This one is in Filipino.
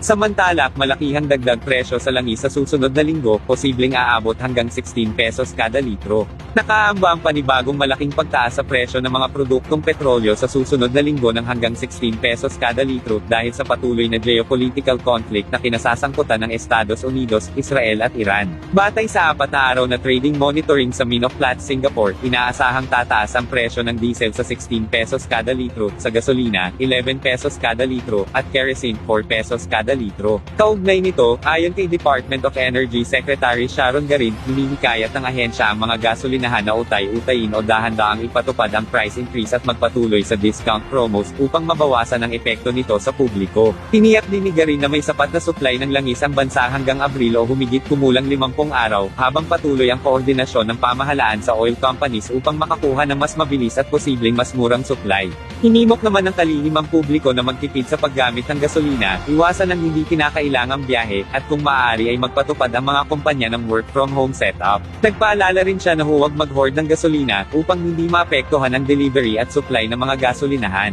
Samantala, malakihang dagdag presyo sa langis sa susunod na linggo, posibleng aabot hanggang 16 pesos kada litro. Nakaamba ang panibagong malaking pagtaas sa presyo ng mga produktong petrolyo sa susunod na linggo ng hanggang 16 pesos kada litro dahil sa patuloy na geopolitical conflict na kinasasangkutan ng Estados Unidos, Israel at Iran. Batay sa 4 na araw na trading monitoring sa Minoff Platts, Singapore, inaasahang tataas ang presyo ng diesel sa 16 pesos kada litro, sa gasolina, 11 pesos kada litro, at kerosene, 4 pesos kada litro. Kaugnay nito, ayon kay Department of Energy Secretary Sharon Garin, hinihikayat ng ahensya ang mga gasolinahan na utay-utayin o dahan-daang ipatupad ang price increase at magpatuloy sa discount promos upang mabawasan ang epekto nito sa publiko. Tiniyak din ni Garin na may sapat na supply ng langis ang bansa hanggang Abril o humigit kumulang 50 araw, habang patuloy ang koordinasyon ng pamahalaan sa oil companies upang makakuha ng mas mabilis at posibleng mas murang supply. Hinimok naman ng kalihimang publiko na magtipid sa paggamit ng gasolina, iwasan ang hindi kinakailangang biyahe, at kung maaari ay magpatupad ang mga kumpanya ng work-from-home setup. Nagpaalala rin siya na huwag mag-hoard ng gasolina, upang hindi maapektuhan ang delivery at supply ng mga gasolinahan.